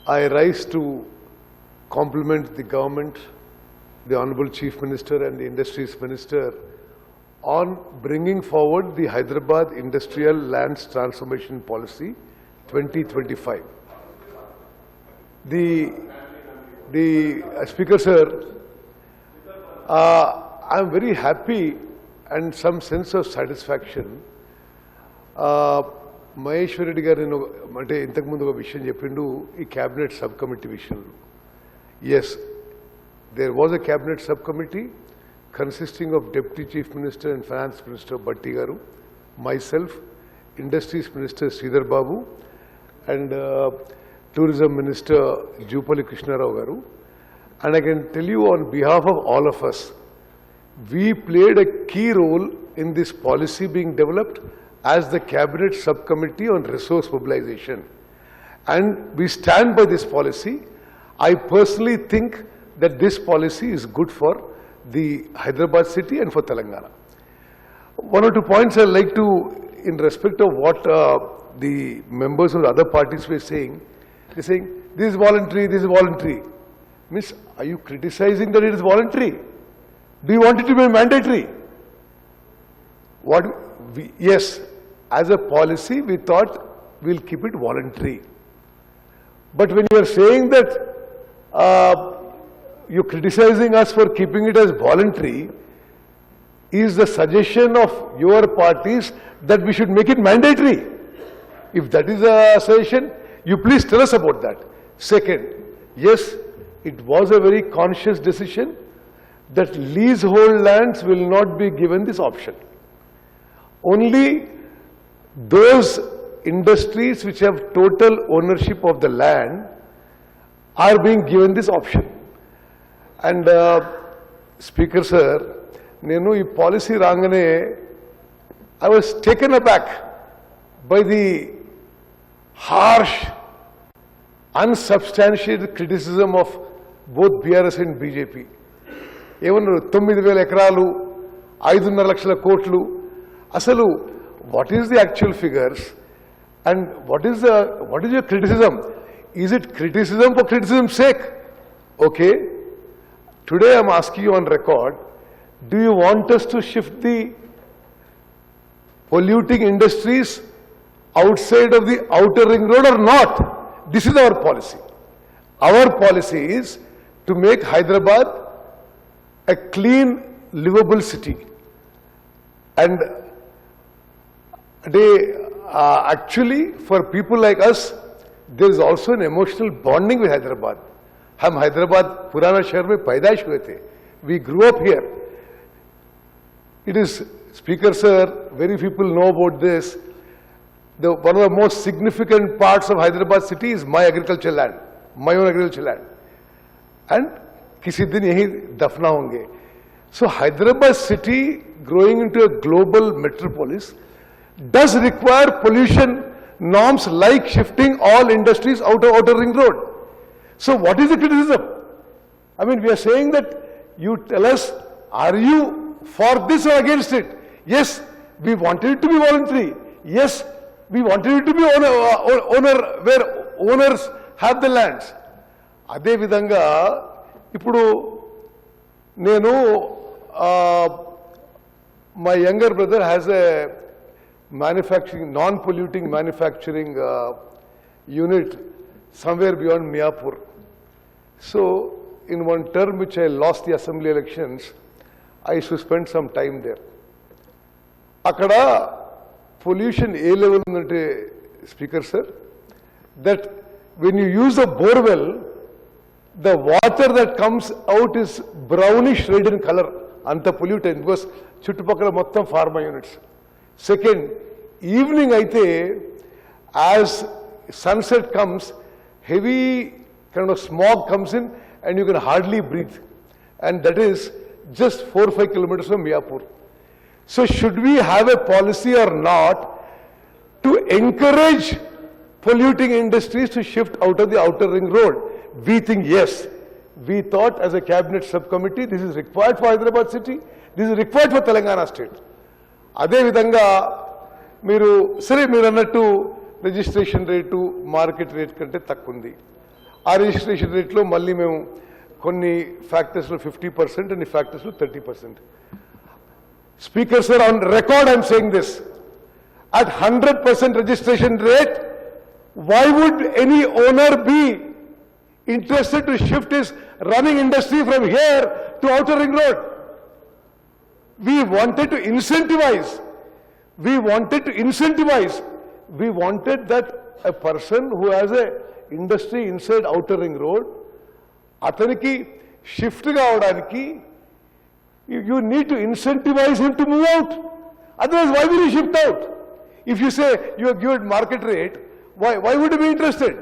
I rise to compliment the government, the Honorable Chief Minister and the Industries Minister on bringing forward the Hyderabad Industrial Lands Transformation Policy 2025. The Speaker Sir, I am very happy and some sense of satisfaction. Maheshwar Reddy garu ante intaku mundu oka vishayam cheppindu ee cabinet subcommittee vishayamlo. Yes, there was a cabinet subcommittee consisting of Deputy Chief Minister and Finance Minister Bhatti garu, myself, Industries Minister Sridhar Babu and Tourism Minister Jupalli Krishna Rao garu. And I can tell you on behalf of all of us, we played a key role in this policy being developed as the Cabinet Subcommittee on Resource Mobilization. And we stand by this policy. I personally think that this policy is good for the Hyderabad city and for Telangana. One or two points I'd like to, in respect of what the members of the other parties were saying, they're saying, this is voluntary, this is voluntary. Means, are you criticizing that it is voluntary? Do you want it to be mandatory? Yes, as a policy, we thought we'll keep it voluntary. But when you are saying that you're criticizing us for keeping it as voluntary, is the suggestion of your parties that we should make it mandatory? If that is a suggestion, you please tell us about that. Second, yes, it was a very conscious decision that leasehold lands will not be given this option. Only those industries which have total ownership of the land are being given this option. And Speaker Sir, nenu ee policy rangane, I was taken aback by the harsh, unsubstantiated criticism of both BRS and BJP. ఏమన్నారు 9,000 ఎకరాలు 5.5 లక్షల కోట్లు అసలు what is the actual figures and what is your criticism? Is it criticism for criticism's sake? Okay, today I am asking you on record, do you want us to shift the polluting industries outside of the outer ring road or not? This is our policy. Our policy is to make Hyderabad a clean, livable city. And actually, for people like us, there is also an emotional bonding with Hyderabad. हम हैदराबाद पुराना शहर में पैदाइश हुए थे. We grew up here. It is, Speaker Sir, very few people know about this. One of the most significant parts of Hyderabad city is my agricultural land, my own agricultural land. And किसी दिन यही दफना होंगे. So Hyderabad city growing into a global metropolis does require pollution norms like shifting all industries out of outer ring road. So what is the criticism? I mean, we are saying that you tell us, are you for this or against it? Yes, we wanted it to be voluntary. Yes, we wanted it to be owner where owners have the lands. అదే విధంగా ఇప్పుడు నేను my younger brother has a manufacturing, non-polluting manufacturing unit somewhere beyond Miapur. So in one term which I lost the assembly elections, I used to spend some time there. Akada pollution A level unante, Speaker Sir, that when you use a borewell, the water that comes out is brownish red in color, anta pollutant, because chuttupakala mottam pharma units. Second, evening aithe, as sunset comes, heavy kind of smog comes in and you can hardly breathe. And that is just 4 or 5 kilometers from Miapur. So should we have a policy or not to encourage polluting industries to shift out of the outer ring road? We think yes. We thought as a cabinet subcommittee, this is required for Hyderabad city, this is required for Telangana state. అదే విధంగా మీరు సరే మీరు అన్నట్టు registration rate market rate కంటే తక్కువ ఉంది. ఆ రిజిస్ట్రేషన్ రేట్లో మళ్ళీ మేము కొన్ని ఫ్యాక్టర్స్లో 50% and ఫ్యాక్టర్స్లో 30%. Speaker sir, on record I am saying this. At 100% registration rate, why would any owner be interested to shift his running industry from here to Outer Ring Road? We wanted to incentivize. We wanted that a person who has a industry inside Outer Ring Road, ataniki shift kaavadaniki, you need to incentivize him to move out. Otherwise, why will he shift out? If you say you are given market rate, why would he be interested?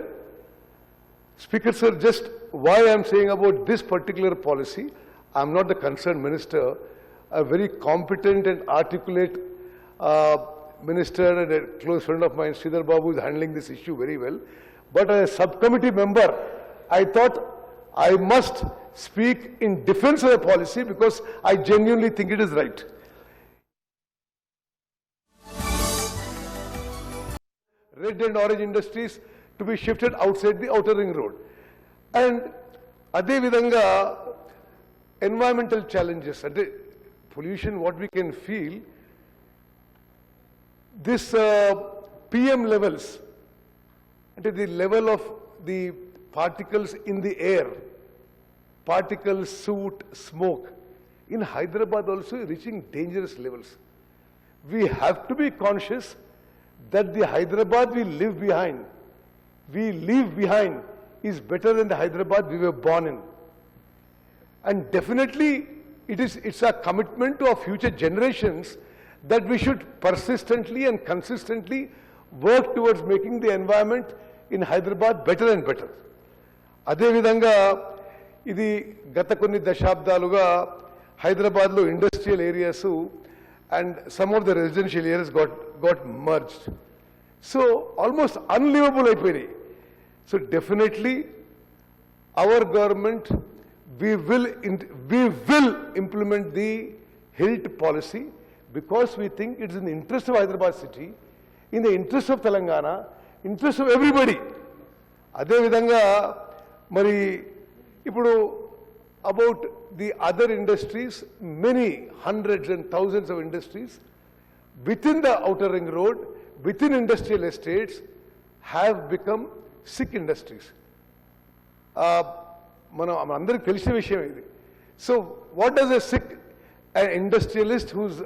Speaker sir, just why I am saying about this particular policy, I am not the concerned minister. A very competent and articulate minister and a close friend of mine, Sridhar Babu, is handling this issue very well. But as a subcommittee member, I thought I must speak in defense of the policy because I genuinely think it is right. Red and orange industries to be shifted outside the Outer Ring Road. And ade vidanga environmental challenges, pollution, what we can feel, this PM levels, the level of the particles in the air, particles, soot, smoke, in Hyderabad also reaching dangerous levels. We have to be conscious that the Hyderabad we leave behind is better than the Hyderabad we were born in. And definitely it's a commitment to our future generations that we should persistently and consistently work towards making the environment in Hyderabad better and better. అదే విధంగా ఇది గత కొన్ని దశాబ్దాలుగా హైదరాబాద్లో industrial areas and some of the residential areas got merged. So almost unlivable అయిపోయినాయి. So definitely our government, we will implement the HILT policy because we think it is in the interest of Hyderabad city, in the interest of Telangana, interest of everybody. అదే విధంగా మరి ఇప్పుడు about the other industries, many hundreds and thousands of industries within the Outer Ring Road, within industrial estates have become sick industries. మనం అందరికి తెలిసిన విషయం ఇది. So what does an industrialist whose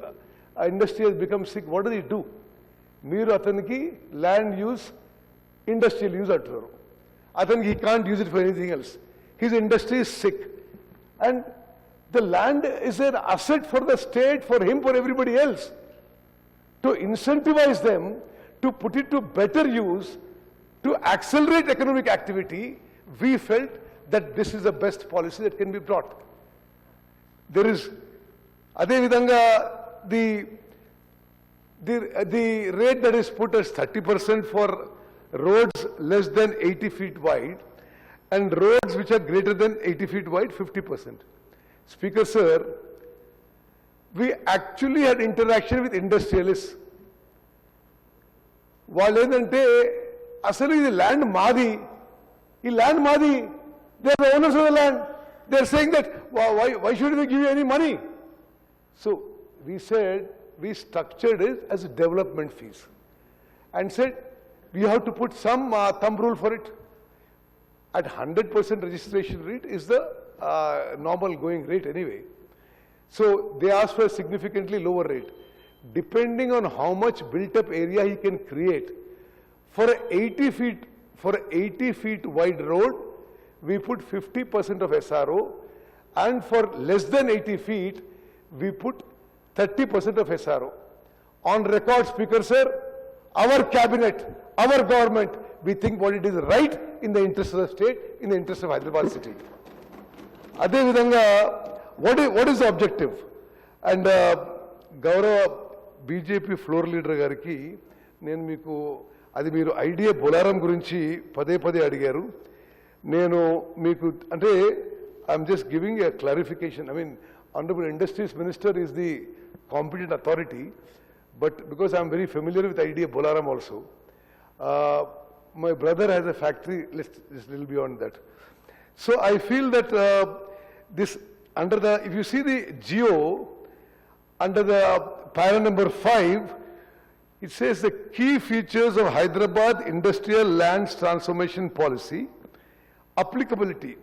industry has become sick, what does he do? మీరు అతనికి land use industrial use అంటున్నారు. అతనికి he can't use it for anything else. His industry is sick. And the land is an asset for the state, for him, for everybody else. To incentivize them, to put it to better use, to accelerate economic activity, we felt that this is the best policy that can be brought. There is, ade vidanga, the rate that is put as 30% for roads less than 80 feet wide and roads which are greater than 80 feet wide, 50%. Speaker sir, we actually had interaction with industrialists. వాళ్ళు ఏంటంటే అసలు ఇది land మాది, ఈ land మాది, they are the owners of the land, they are saying that why should we give you any money? So we said, we structured it as a development fees and said we have to put some thumb rule for it. At 100% registration rate is the normal going rate anyway. So they asked for a significantly lower rate. Depending on how much built-up area he can create, for a 80 feet wide road, we put 50% of SRO, and for less than 80 feet, we put 30% of SRO. On record, Speaker sir, our cabinet, our government, we think what it is right in the interest of the state, in the interest of Hyderabad city. Ade vidhanga, what is the objective? And Gaurav BJP floor leader gariki, నేను మీకు అది మీరు idea Bolarum గురించి పదే పదే అడిగారు. నేను మీకు అంటే I'm just giving a clarification. I mean Honorable Industries Minister is the competent authority, but because I am very familiar with idea Bolaram also, my brother has a factory, let's just a little beyond that. So I feel that this, under the, if you see the GO, under the para number 5, it says the key features of Hyderabad Industrial Lands Transformation Policy, applicability.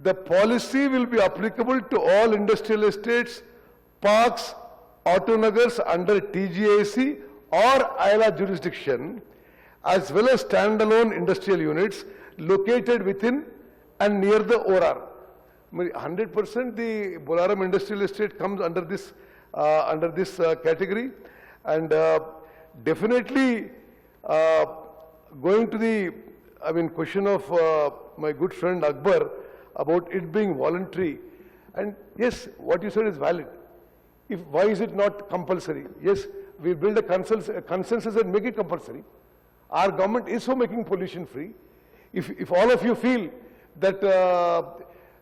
The policy will be applicable to all industrial estates, parks, autonagars under TGAC or ILA jurisdiction, as well as standalone industrial units located within and near the ORR. 100% the Bolaram Industrial Estate comes under this category, and definitely going to the question of my good friend Akbar about it being voluntary, and yes, what you said is valid. Why is it not compulsory? Yes, we build a consensus and make it compulsory. Our government is for making pollution free. If all of you feel that,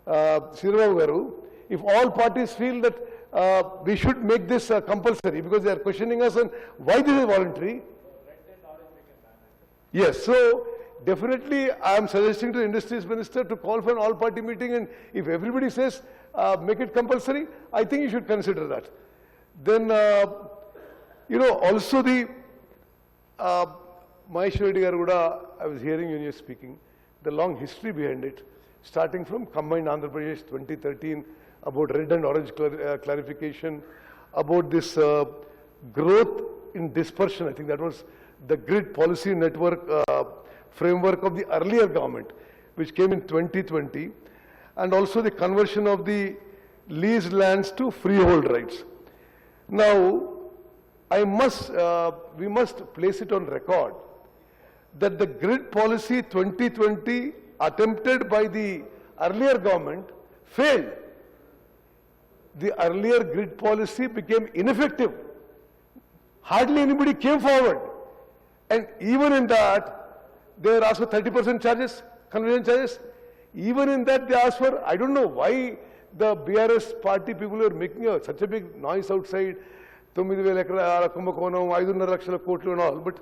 Sriramu Garu, if all parties feel that we should make this compulsory because they are questioning us on why this is voluntary. Yes, so definitely I am suggesting to the Industries Minister to call for an all-party meeting, and if everybody says make it compulsory, I think you should consider that. Then, also the Mahesh Reddy Garu Kuda, I was hearing when you were speaking, the long history behind it, starting from Combined Andhra Pradesh 2013, about red and orange clarification, about this growth in dispersion. I think that was the grid policy network framework of the earlier government, which came in 2020, and also the conversion of the leased lands to freehold rights. Now, we must place it on record that the grid policy 2020 attempted by the earlier government failed. The earlier grid policy became ineffective. Hardly anybody came forward. And even in that, they were asked for 30% charges, conversion charges. Even in that, they asked for, I don't know why the BRS party people are making such a big noise outside, 9,000 ఎకరాల కుంభకోణం, 5.5 లక్షల కోట్లు and all. But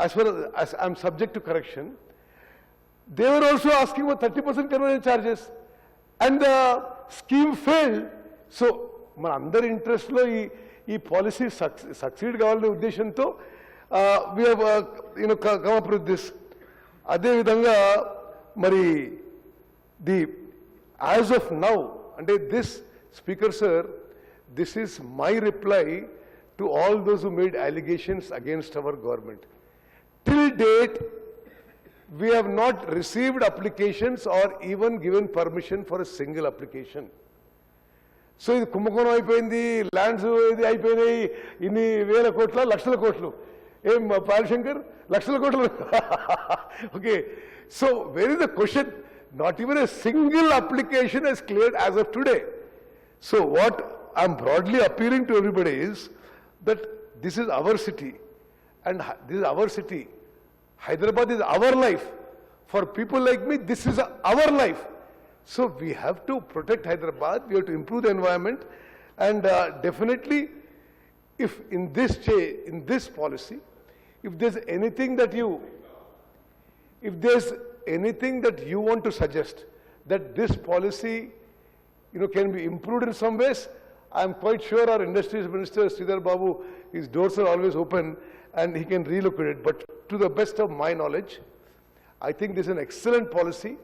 as far as I'm subject to correction, they were also asking for 30% conversion charges. And the scheme failed. So, మన అందరి ఇంట్రెస్ట్లో ఈ policy succeed కావాలనే ఉద్దేశంతో we have come up with this. అదే విధంగా మరి as of now, అంటే this speaker sir, this is my reply to all those who made allegations against our government. Till date, we have not received applications or even given permission for a single application. So, ఇది కుంభకోణం అయిపోయింది, lands ఇది అయిపోయినాయి, ఇన్ని వేల కోట్ల లక్షల కోట్లు. ఏం పాలశంకర్, లక్షల కోట్లు. Okay, so where is the question? Not even a single application is cleared as of today. So what I'm broadly appealing to everybody is that this is our city, and this is our city. Hyderabad is our life. For people like me, this is our life. So we have to protect Hyderabad, we have to improve the environment, and definitely if in this policy, if there's anything that you want to suggest that this policy can be improved in some ways, I'm quite sure our Industries Minister, Sridhar Babu, his doors are always open and he can relook at it. But to the best of my knowledge, I think this is an excellent policy.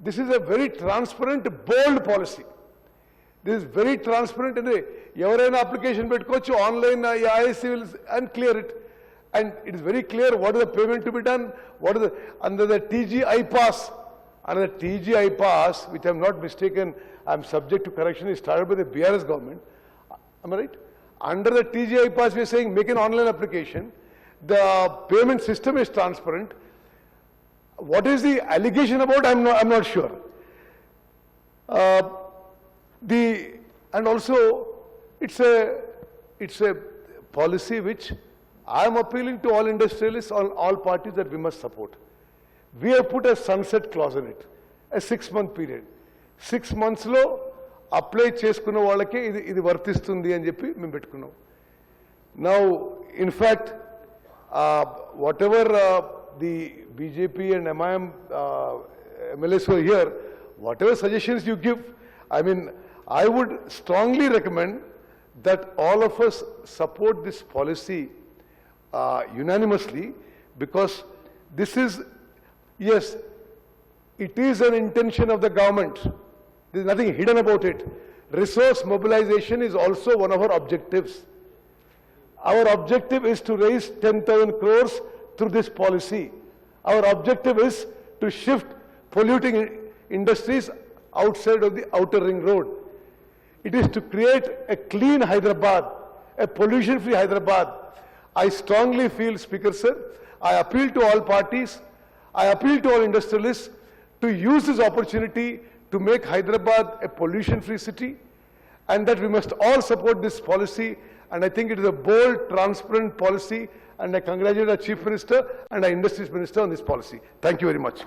This is a very transparent, bold policy. This is very transparent. Evaraina application pettukochu online IIC will and clear it. And it is very clear what is the payment to be done, what is under the TGI pass. Under the TGI pass, which I am not mistaken, I am subject to correction, is started by the BRS government. Am I right? Under the TGI pass, we are saying make an online application. The payment system is transparent. What is the allegation about? I'm not sure. And also, it's a policy which I am appealing to all industrialists, all parties, that we must support. We have put a sunset clause in it, a 6-month period. 6 months lo apply cheskunna vallake idi vartistundi ani cheppi mem pettukunnam. Now, in fact, whatever the BJP and MIM MLAs who are here, whatever suggestions you give, I mean, I would strongly recommend that all of us support this policy unanimously, because this is, yes, it is an intention of the government. There is nothing hidden about it. Resource mobilization is also one of our objectives. Our objective is to raise 10,000 crores through this policy. Our objective is to shift polluting industries outside of the outer ring road. It is to create a clean Hyderabad, a pollution-free Hyderabad. I strongly feel, Speaker Sir, I appeal to all parties, I appeal to all industrialists to use this opportunity to make Hyderabad a pollution-free city, and that we must all support this policy. And I think it is a bold, transparent policy, and I congratulate our Chief Minister and our Industries Minister on this policy. Thank you very much.